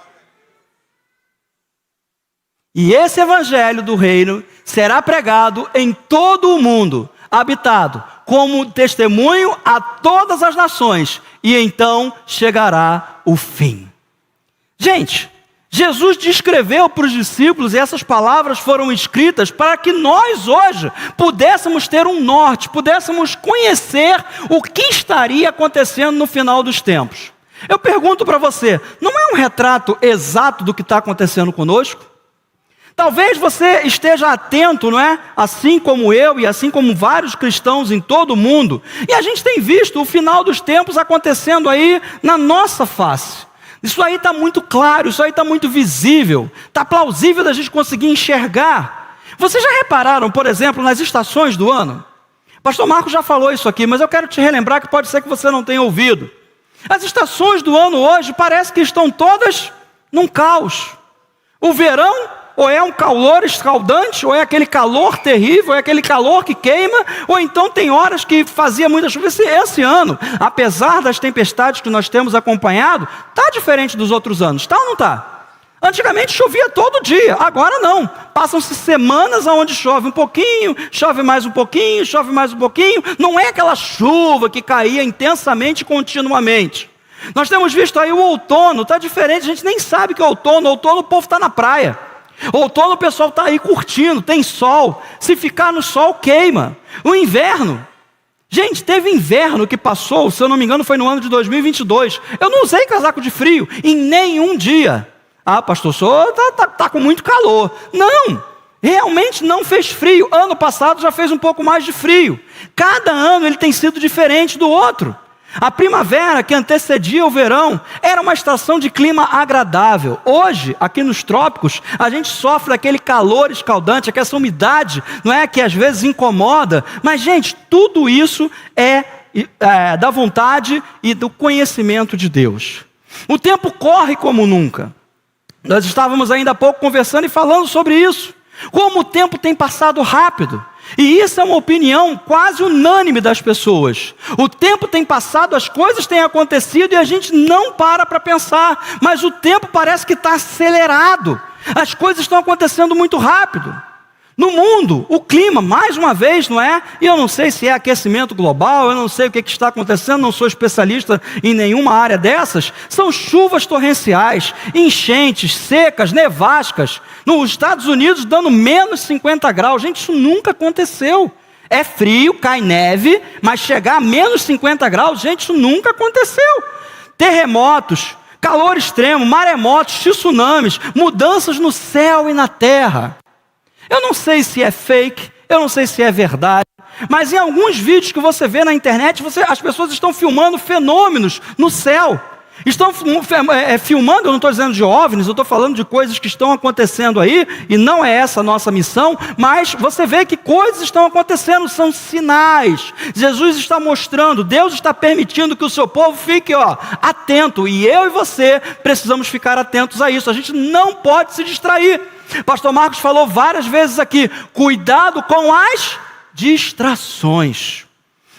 E esse evangelho do reino será pregado em todo o mundo, habitado, como testemunho a todas as nações, e então chegará o fim. Gente, Jesus descreveu para os discípulos, e essas palavras foram escritas para que nós hoje pudéssemos ter um norte, pudéssemos conhecer o que estaria acontecendo no final dos tempos. Eu pergunto para você, não é um retrato exato do que está acontecendo conosco? Talvez você esteja atento, não é? Assim como eu e assim como vários cristãos em todo o mundo. E a gente tem visto o final dos tempos acontecendo aí na nossa face. Isso aí está muito claro, isso aí está muito visível. Está plausível da gente conseguir enxergar. Vocês já repararam, por exemplo, nas estações do ano? Pastor Marcos já falou isso aqui, mas eu quero te relembrar que pode ser que você não tenha ouvido. As estações do ano hoje parece que estão todas num caos. O verão ou é um calor escaldante, ou é aquele calor terrível, ou é aquele calor que queima, ou então tem horas que fazia muita chuva. Esse ano, apesar das tempestades que nós temos acompanhado, está diferente dos outros anos, está ou não está? Antigamente chovia todo dia, agora não. Passam-se semanas onde chove um pouquinho, chove mais um pouquinho, chove mais um pouquinho. Não é aquela chuva que caía intensamente e continuamente. Nós temos visto aí o outono, está diferente, a gente nem sabe que é outono. Outono o povo está na praia. Outono o pessoal está aí curtindo, tem sol. Se ficar no sol, queima. O inverno, gente, teve inverno que passou, se eu não me engano foi no ano de 2022. Eu não usei casaco de frio em nenhum dia. Ah, pastor, o senhor está com muito calor. Não, realmente não fez frio. Ano passado já fez um pouco mais de frio. Cada ano ele tem sido diferente do outro. A primavera, que antecedia o verão, era uma estação de clima agradável. Hoje, aqui nos trópicos, a gente sofre aquele calor escaldante, aquela umidade, não é, que às vezes incomoda. Mas, gente, tudo isso é da vontade e do conhecimento de Deus. O tempo corre como nunca. Nós estávamos ainda há pouco conversando e falando sobre isso. Como o tempo tem passado rápido. E isso é uma opinião quase unânime das pessoas. O tempo tem passado, as coisas têm acontecido e a gente não para pensar. Mas o tempo parece que está acelerado. As coisas estão acontecendo muito rápido. No mundo, o clima, mais uma vez, não é? E eu não sei se é aquecimento global, eu não sei o que está acontecendo, não sou especialista em nenhuma área dessas. São chuvas torrenciais, enchentes, secas, nevascas. Nos Estados Unidos, dando menos 50 graus. Gente, isso nunca aconteceu. É frio, cai neve, mas chegar a menos 50 graus, gente, isso nunca aconteceu. Terremotos, calor extremo, maremotos, tsunamis, mudanças no céu e na terra. Eu não sei se é fake, eu não sei se é verdade, mas em alguns vídeos que você vê na internet, as pessoas estão filmando fenômenos no céu. Estão filmando, eu não estou dizendo de OVNIs, eu estou falando de coisas que estão acontecendo aí, e não é essa a nossa missão, mas você vê que coisas estão acontecendo, são sinais. Jesus está mostrando, Deus está permitindo que o seu povo fique atento, e eu e você precisamos ficar atentos a isso. A gente não pode se distrair. Pastor Marcos falou várias vezes aqui, cuidado com as distrações.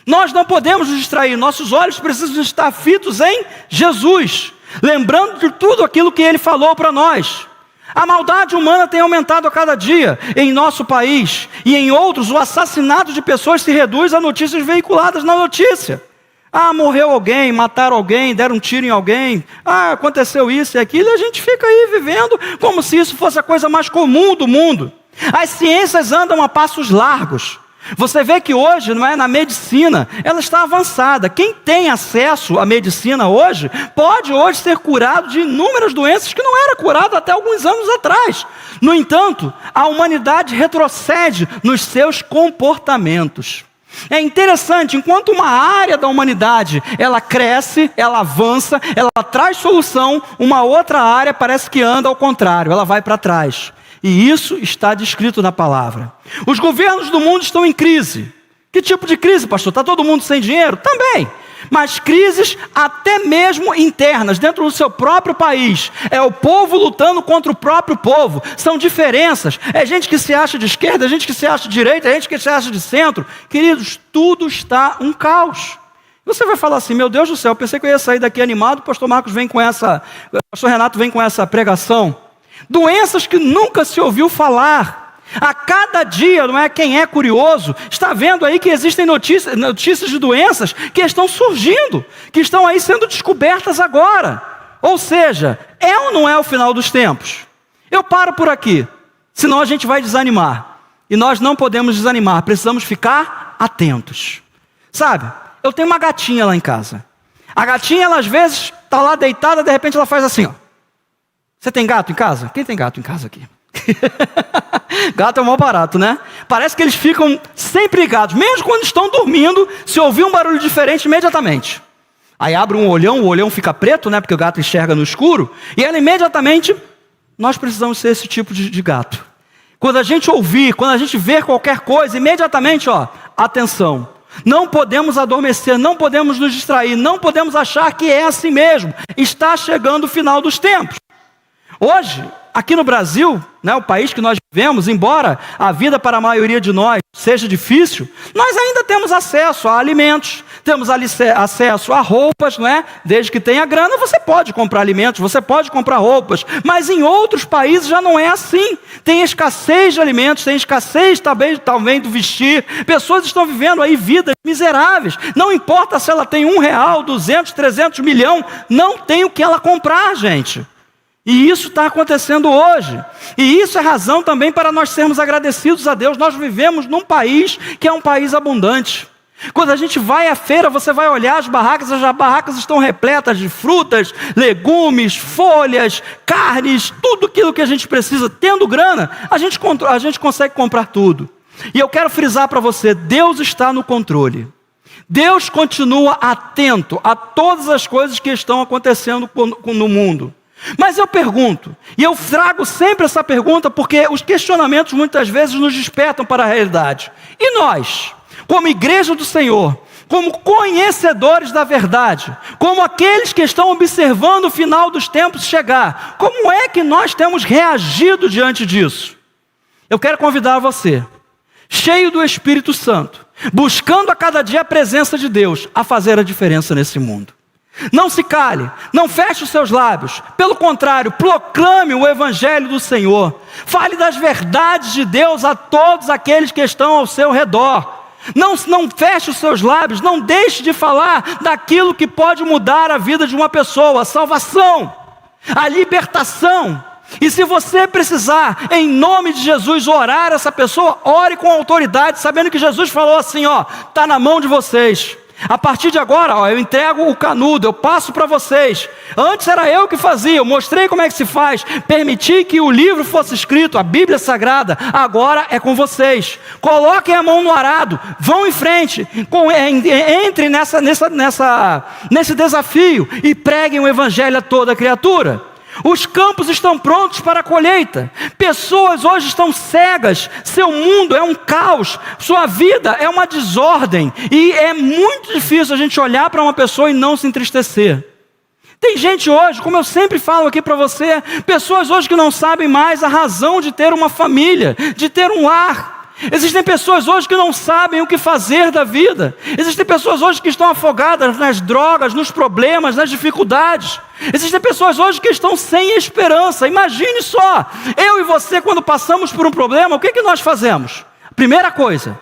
Nós não podemos nos distrair, nossos olhos precisam estar fitos em Jesus, lembrando de tudo aquilo que Ele falou para nós. A maldade humana tem aumentado a cada dia em nosso país, e em outros o assassinato de pessoas se reduz a notícias veiculadas na notícia. Morreu alguém, mataram alguém, deram um tiro em alguém, aconteceu isso e aquilo, e a gente fica aí vivendo como se isso fosse a coisa mais comum do mundo. As ciências andam a passos largos. Você vê que hoje, não é, na medicina, ela está avançada. Quem tem acesso à medicina hoje, pode hoje ser curado de inúmeras doenças que não era curado até alguns anos atrás. No entanto, a humanidade retrocede nos seus comportamentos. É interessante, enquanto uma área da humanidade, ela cresce, ela avança, ela traz solução, uma outra área parece que anda ao contrário, ela vai para trás. E isso está descrito na palavra. Os governos do mundo estão em crise. Que tipo de crise, pastor? Está todo mundo sem dinheiro? Também. Mas crises até mesmo internas, dentro do seu próprio país. É o povo lutando contra o próprio povo. São diferenças. É gente que se acha de esquerda, é gente que se acha de direita, é gente que se acha de centro. Queridos, tudo está um caos. Você vai falar assim, meu Deus do céu, eu pensei que eu ia sair daqui animado, o pastor Marcos vem com essa, o pastor Renato vem com essa pregação. Doenças que nunca se ouviu falar. A cada dia, não é? Quem é curioso, está vendo aí que existem notícias de doenças que estão surgindo, que estão aí sendo descobertas agora. Ou seja, é ou não é o final dos tempos? Eu paro por aqui, senão a gente vai desanimar. E nós não podemos desanimar, precisamos ficar atentos. Sabe, eu tenho uma gatinha lá em casa. A gatinha, ela às vezes está lá deitada, de repente ela faz assim, ó. Você tem gato em casa? Quem tem gato em casa aqui? Gato é o maior barato, né? Parece que eles ficam sempre ligados, mesmo quando estão dormindo, se ouvir um barulho diferente, imediatamente. Aí abre um olhão, o olhão fica preto, né? Porque o gato enxerga no escuro, e ela imediatamente, nós precisamos ser esse tipo de gato. Quando a gente ouvir, quando a gente ver qualquer coisa, imediatamente, atenção. Não podemos adormecer, não podemos nos distrair, não podemos achar que é assim mesmo. Está chegando o final dos tempos. Hoje, aqui no Brasil, né, o país que nós vivemos, embora a vida para a maioria de nós seja difícil, nós ainda temos acesso a alimentos, temos acesso a roupas, não é? Desde que tenha grana, você pode comprar alimentos, você pode comprar roupas, mas em outros países já não é assim. Tem escassez de alimentos, tem escassez também do vestir. Pessoas estão vivendo aí vidas miseráveis. Não importa se ela tem R$1, 200, 300 milhões, não tem o que ela comprar, gente. E isso está acontecendo hoje. E isso é razão também para nós sermos agradecidos a Deus. Nós vivemos num país que é um país abundante. Quando a gente vai à feira, você vai olhar as barracas estão repletas de frutas, legumes, folhas, carnes, tudo aquilo que a gente precisa. Tendo grana, a gente consegue comprar tudo. E eu quero frisar para você, Deus está no controle. Deus continua atento a todas as coisas que estão acontecendo no mundo. Mas eu pergunto, e eu trago sempre essa pergunta porque os questionamentos muitas vezes nos despertam para a realidade. E nós, como igreja do Senhor, como conhecedores da verdade, como aqueles que estão observando o final dos tempos chegar, como é que nós temos reagido diante disso? Eu quero convidar você, cheio do Espírito Santo, buscando a cada dia a presença de Deus, a fazer a diferença nesse mundo. Não se cale, não feche os seus lábios, pelo contrário, proclame o Evangelho do Senhor, fale das verdades de Deus a todos aqueles que estão ao seu redor. Não feche os seus lábios, não deixe de falar daquilo que pode mudar a vida de uma pessoa, a salvação, a libertação. E se você precisar, em nome de Jesus, orar essa pessoa, ore com autoridade, sabendo que Jesus falou assim, está na mão de vocês. A partir de agora, eu entrego o canudo, eu passo para vocês. Antes era eu que fazia, eu mostrei como é que se faz, permiti que o livro fosse escrito, a Bíblia Sagrada, agora é com vocês. Coloquem a mão no arado, vão em frente, entrem nesse desafio e preguem o Evangelho a toda criatura. Os campos estão prontos para a colheita. Pessoas hoje estão cegas. Seu mundo é um caos. Sua vida é uma desordem. E é muito difícil a gente olhar para uma pessoa e não se entristecer. Tem gente hoje, como eu sempre falo aqui para você, pessoas hoje que não sabem mais a razão de ter uma família, de ter um lar. Existem pessoas hoje que não sabem o que fazer da vida. Existem pessoas hoje que estão afogadas nas drogas, nos problemas, nas dificuldades. Existem pessoas hoje que estão sem esperança. Imagine só, eu e você quando passamos por um problema, o que nós fazemos? Primeira coisa,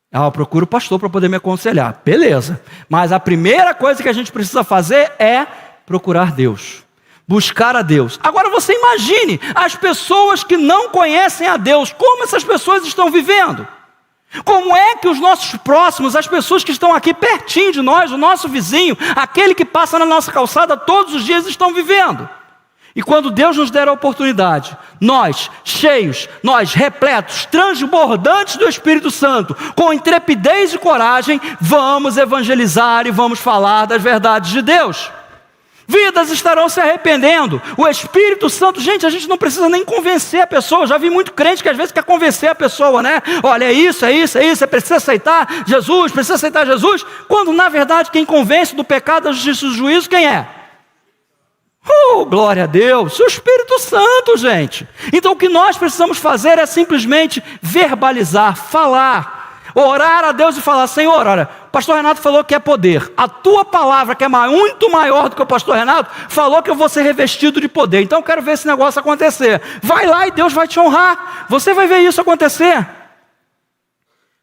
eu procuro o pastor para poder me aconselhar. Beleza, mas a primeira coisa que a gente precisa fazer é procurar Deus. Buscar a Deus. Agora você imagine as pessoas que não conhecem a Deus, como essas pessoas estão vivendo? Como é que os nossos próximos, as pessoas que estão aqui pertinho de nós, o nosso vizinho, aquele que passa na nossa calçada todos os dias estão vivendo? E quando Deus nos der a oportunidade, nós cheios, nós repletos, transbordantes do Espírito Santo, com intrepidez e coragem, vamos evangelizar e vamos falar das verdades de Deus. Vidas estarão se arrependendo. O Espírito Santo, gente, a gente não precisa nem convencer a pessoa. Eu já vi muito crente que às vezes quer convencer a pessoa, né? Olha, é isso, você precisa aceitar Jesus, quando na verdade quem convence do pecado, da justiça e do juízo, quem é? Glória a Deus, o Espírito Santo, gente. Então o que nós precisamos fazer é simplesmente verbalizar, falar, orar a Deus e falar, Senhor, olha, o pastor Renato falou que é poder. A tua palavra, que é muito maior do que o pastor Renato, falou que eu vou ser revestido de poder. Então eu quero ver esse negócio acontecer. Vai lá e Deus vai te honrar. Você vai ver isso acontecer.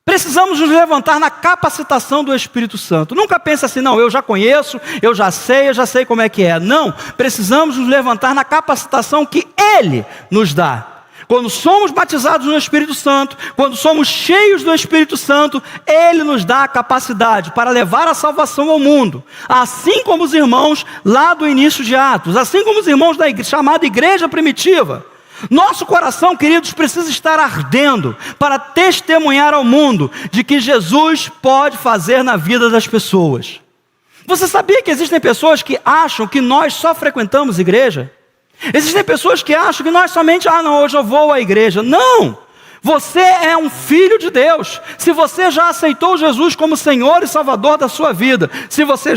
Precisamos nos levantar na capacitação do Espírito Santo. Nunca pense assim, não, eu já conheço, eu já sei como é que é. Não, precisamos nos levantar na capacitação que Ele nos dá. Quando somos batizados no Espírito Santo, quando somos cheios do Espírito Santo, Ele nos dá a capacidade para levar a salvação ao mundo. Assim como os irmãos lá do início de Atos, assim como os irmãos da chamada igreja primitiva. Nosso coração, queridos, precisa estar ardendo para testemunhar ao mundo de que Jesus pode fazer na vida das pessoas. Você sabia que existem pessoas que acham que nós só frequentamos igreja? Existem pessoas que acham que nós somente, hoje eu vou à igreja. Não! Você é um filho de Deus. Se você já aceitou Jesus como Senhor e Salvador da sua vida, se você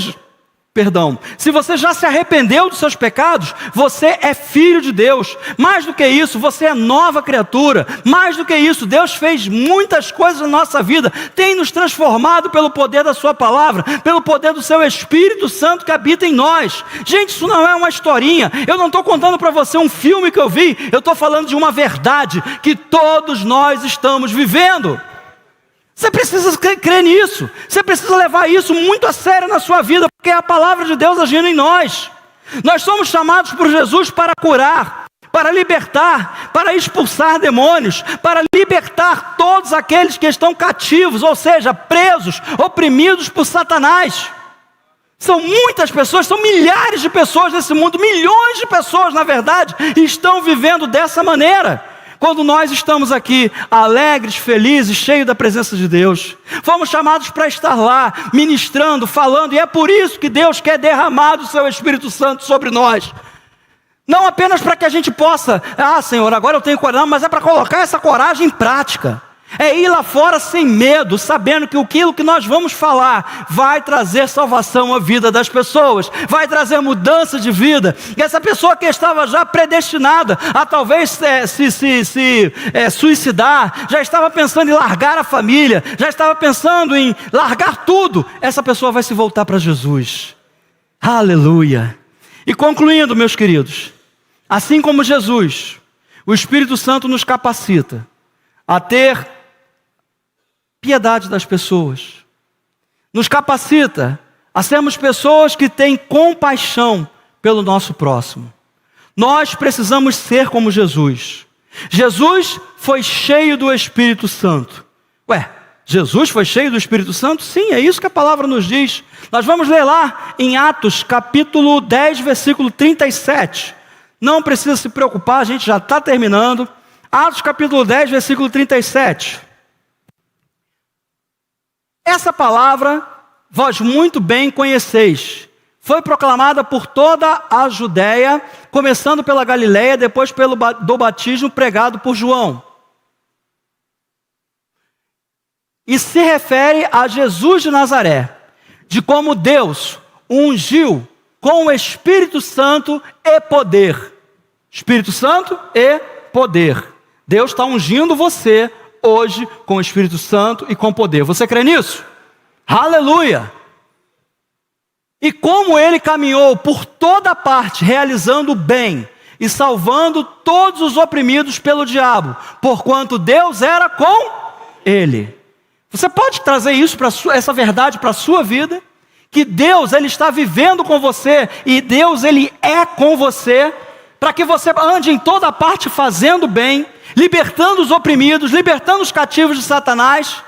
já se arrependeu dos seus pecados, você é filho de Deus. Mais do que isso, você é nova criatura. Mais do que isso, Deus fez muitas coisas na nossa vida, tem nos transformado pelo poder da sua palavra, pelo poder do seu Espírito Santo que habita em nós. Gente, isso não é uma historinha. Eu não estou contando para você um filme que eu vi, eu estou falando de uma verdade que todos nós estamos vivendo. Você precisa crer nisso, você precisa levar isso muito a sério na sua vida, porque é a palavra de Deus agindo em nós. Nós somos chamados por Jesus para curar, para libertar, para expulsar demônios, para libertar todos aqueles que estão cativos, ou seja, presos, oprimidos por Satanás. São muitas pessoas, são milhares de pessoas nesse mundo, milhões de pessoas na verdade, estão vivendo dessa maneira. Quando nós estamos aqui alegres, felizes, cheios da presença de Deus, fomos chamados para estar lá, ministrando, falando, e é por isso que Deus quer derramar o seu Espírito Santo sobre nós. Não apenas para que a gente possa, Senhor, agora eu tenho coragem, mas é para colocar essa coragem em prática. É ir lá fora sem medo, sabendo que aquilo que nós vamos falar vai trazer salvação à vida das pessoas, vai trazer mudança de vida. E essa pessoa que estava já predestinada a talvez se suicidar, já estava pensando em largar a família, já estava pensando em largar tudo, essa pessoa vai se voltar para Jesus. Aleluia! E concluindo, meus queridos, assim como Jesus, o Espírito Santo nos capacita a ter piedade das pessoas, nos capacita a sermos pessoas que têm compaixão pelo nosso próximo. Nós precisamos ser como Jesus. Jesus foi cheio do Espírito Santo. Jesus foi cheio do Espírito Santo? Sim, é isso que a palavra nos diz. Nós vamos ler lá em Atos capítulo 10, versículo 37. Não precisa se preocupar, a gente já está terminando. Atos capítulo 10, versículo 37. Essa palavra, vós muito bem conheceis. Foi proclamada por toda a Judéia, começando pela Galileia, depois do batismo pregado por João. E se refere a Jesus de Nazaré, de como Deus o ungiu com o Espírito Santo e poder. Espírito Santo e poder. Deus está ungindo você hoje com o Espírito Santo e com poder. Você crê nisso? Aleluia! E como ele caminhou por toda parte, realizando o bem e salvando todos os oprimidos pelo diabo, porquanto Deus era com ele. Você pode trazer isso essa verdade para a sua vida? Que Deus, Ele está vivendo com você, e Deus, Ele é com você, para que você ande em toda parte fazendo bem, libertando os oprimidos, libertando os cativos de Satanás.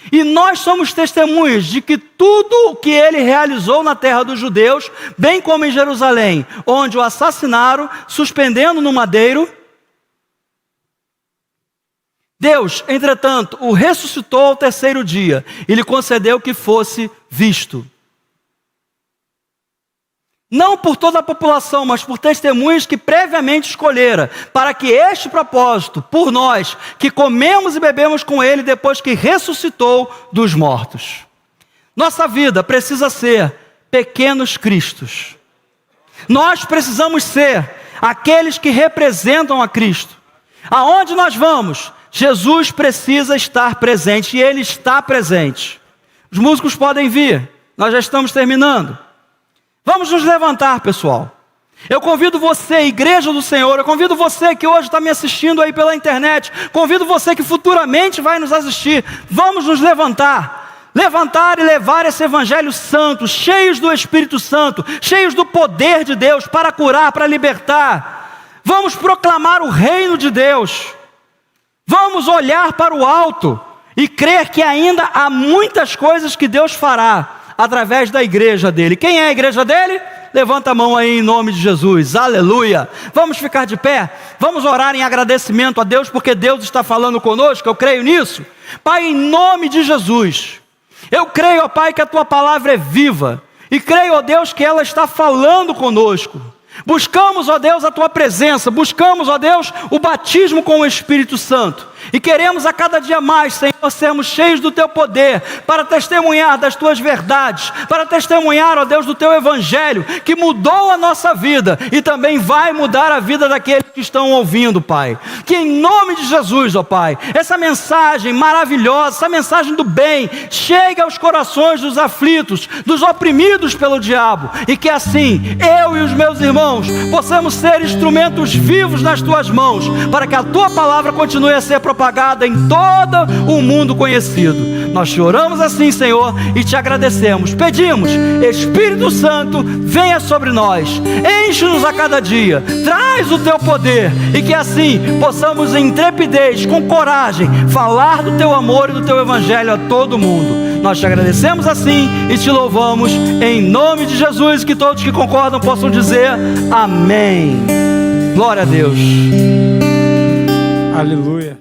E nós somos testemunhas de que tudo o que Ele realizou na terra dos judeus, bem como em Jerusalém, onde o assassinaram, suspendendo no madeiro, Deus, entretanto, o ressuscitou ao terceiro dia e lhe concedeu que fosse visto. Não por toda a população, mas por testemunhas que previamente escolhera, para que este propósito, por nós, que comemos e bebemos com ele depois que ressuscitou dos mortos. Nossa vida precisa ser pequenos cristos. Nós precisamos ser aqueles que representam a Cristo. Aonde nós vamos, Jesus precisa estar presente, e Ele está presente. Os músicos podem vir, nós já estamos terminando. Vamos nos levantar, pessoal. Eu convido você, igreja do Senhor, eu convido você que hoje está me assistindo aí pela internet, convido você que futuramente vai nos assistir, vamos nos levantar. Levantar e levar esse evangelho santo, cheios do Espírito Santo, cheios do poder de Deus para curar, para libertar. Vamos proclamar o reino de Deus. Vamos olhar para o alto e crer que ainda há muitas coisas que Deus fará através da igreja dele. Quem é a igreja dele? Levanta a mão aí em nome de Jesus. Aleluia. Vamos ficar de pé. Vamos orar em agradecimento a Deus, porque Deus está falando conosco. Eu creio nisso. Pai, em nome de Jesus, eu creio, ó Pai, que a tua palavra é viva. E creio, ó Deus, que ela está falando conosco. Buscamos, ó Deus, a tua presença, buscamos, ó Deus, o batismo com o Espírito Santo, e queremos a cada dia mais, Senhor, sermos cheios do teu poder, para testemunhar das tuas verdades, para testemunhar, ó Deus, do teu evangelho, que mudou a nossa vida, e também vai mudar a vida daqueles que estão ouvindo, Pai. Que em nome de Jesus, ó Pai, essa mensagem maravilhosa, essa mensagem do bem, chegue aos corações dos aflitos, dos oprimidos pelo diabo, e que assim, eu e os meus irmãos, possamos ser instrumentos vivos nas tuas mãos, para que a tua palavra continue a ser propagada em todo o mundo conhecido. Nós te oramos assim, Senhor, e te agradecemos. Pedimos, Espírito Santo, venha sobre nós, enche-nos a cada dia, traz o teu poder, e que assim possamos em intrepidez, com coragem, falar do teu amor e do teu evangelho a todo mundo. Nós te agradecemos assim e te louvamos em nome de Jesus. Que todos que concordam possam dizer amém. Glória a Deus. Aleluia.